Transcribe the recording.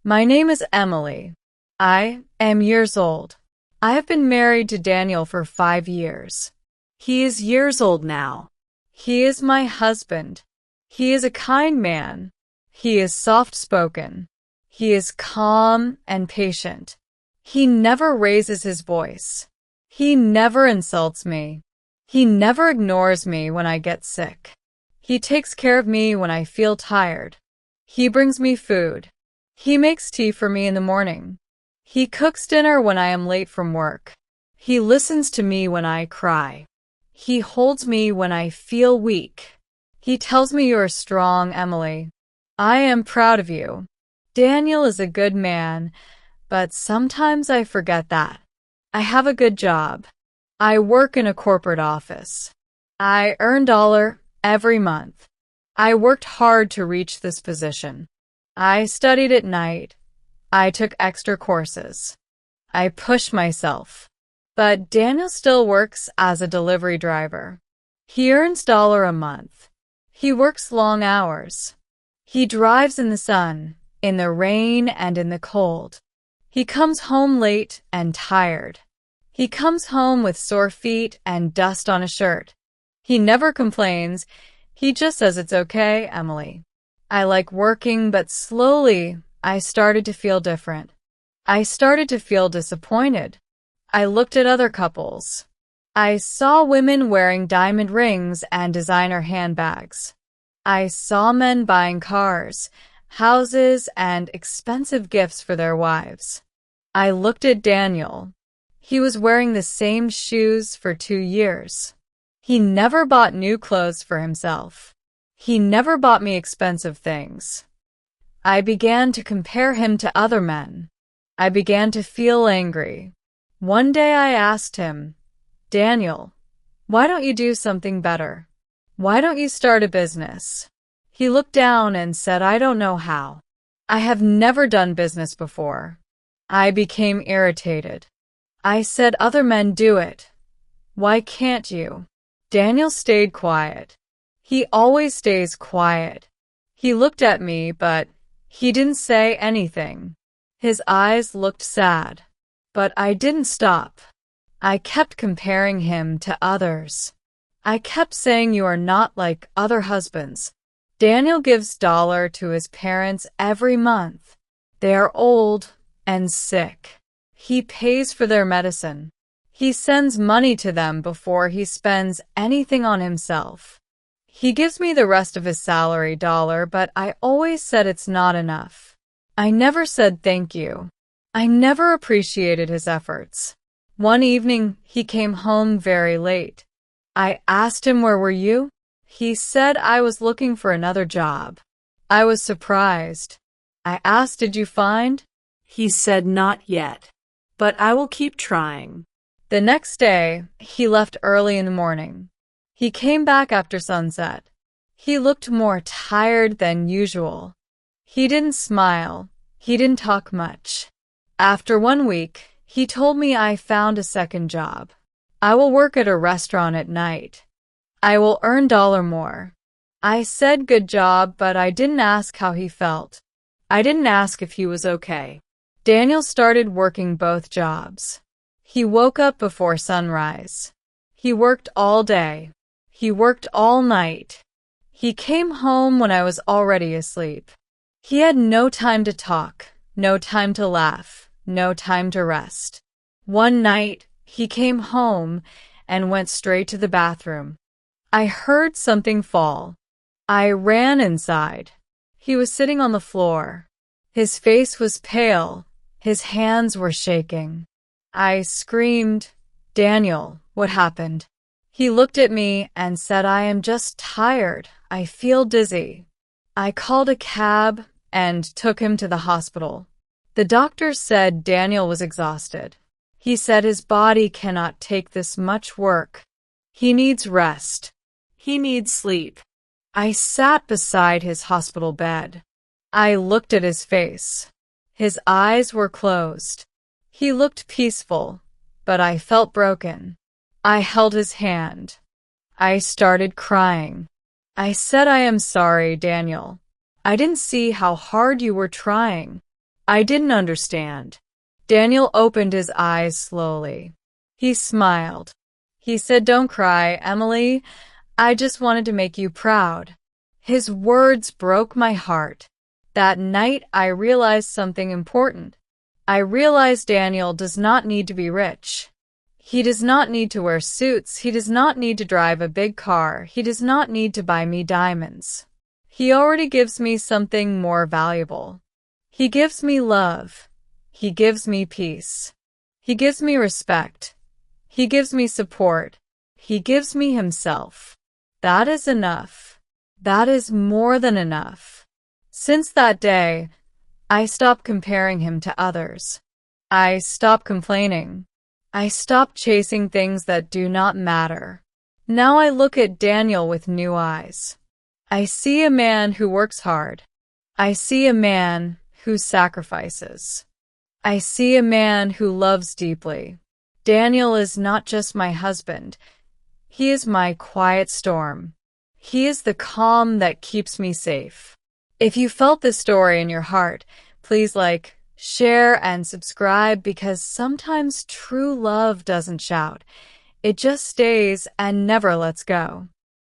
My name is Emily. I am years old. I have been married to Daniel for 5 years. He is years old now. He is my husband. He is a kind man. He is soft-spoken. He is calm and patient. He never raises his voice. He never insults me. He never ignores me when I get sick. He takes care of me when I feel tired. He brings me food. He makes tea for me in the morning. He cooks dinner when I am late from work. He listens to me when I cry. He holds me when I feel weak. He tells me you are strong, Emily. I am proud of you. Daniel is a good man, but sometimes I forget that. I have a good job. I work in a corporate office. I earn $1 every month. I worked hard to reach this position. I studied at night. I took extra courses. I pushed myself. But Daniel still works as a delivery driver. He earns $1 a month. He works long hours. He drives in the sun, in the rain, and in the cold. He comes home late and tired. He comes home with sore feet and dust on his shirt. He never complains. He just says it's okay, Emily. I like working, but slowly I started to feel different. I started to feel disappointed. I looked at other couples. I saw women wearing diamond rings and designer handbags. I saw men buying cars, houses, and expensive gifts for their wives. I looked at Daniel. He was wearing the same shoes for 2 years. He never bought new clothes for himself. He never bought me expensive things. I began to compare him to other men. I began to feel angry. One day I asked him, Daniel, why don't you do something better? Why don't you start a business? He looked down and said, I don't know how. I have never done business before. I became irritated. I said, other men do it. Why can't you? Daniel stayed quiet. He always stays quiet. He looked at me, but he didn't say anything. His eyes looked sad. But I didn't stop. I kept comparing him to others. I kept saying you are not like other husbands. Daniel gives $1 to his parents every month. They are old and sick. He pays for their medicine. He sends money to them before he spends anything on himself. He gives me the rest of his salary $1, but I always said it's not enough. I never said thank you. I never appreciated his efforts. One evening, he came home very late. I asked him, where were you? He said I was looking for another job. I was surprised. I asked, did you find? He said, not yet, but I will keep trying. The next day, he left early in the morning. He came back after sunset. He looked more tired than usual. He didn't smile. He didn't talk much. After 1 week, he told me I found a second job. I will work at a restaurant at night. I will earn $1 more. I said good job, but I didn't ask how he felt. I didn't ask if he was okay. Daniel started working both jobs. He woke up before sunrise. He worked all day. He worked all night. He came home when I was already asleep. He had no time to talk, no time to laugh, no time to rest. One night, he came home and went straight to the bathroom. I heard something fall. I ran inside. He was sitting on the floor. His face was pale. His hands were shaking. I screamed, Daniel, what happened? He looked at me and said, I am just tired. I feel dizzy. I called a cab and took him to the hospital. The doctor said Daniel was exhausted. He said his body cannot take this much work. He needs rest. He needs sleep. I sat beside his hospital bed. I looked at his face. His eyes were closed. He looked peaceful, but I felt broken. I held his hand. I started crying. I said, I am sorry, Daniel. I didn't see how hard you were trying. I didn't understand. Daniel opened his eyes slowly. He smiled. He said, "Don't cry, Emily. I just wanted to make you proud." His words broke my heart. That night, I realized something important. I realized Daniel does not need to be rich. He does not need to wear suits. He does not need to drive a big car. He does not need to buy me diamonds. He already gives me something more valuable. He gives me love. He gives me peace. He gives me respect. He gives me support. He gives me himself. That is enough. That is more than enough. Since that day, I stopped comparing him to others. I stopped complaining. I stopped chasing things that do not matter. Now I look at Daniel with new eyes. I see a man who works hard. I see a man who sacrifices. I see a man who loves deeply. Daniel is not just my husband. He is my quiet storm. He is the calm that keeps me safe. If you felt this story in your heart, please like, share, and subscribe, because sometimes true love doesn't shout. It just stays and never lets go.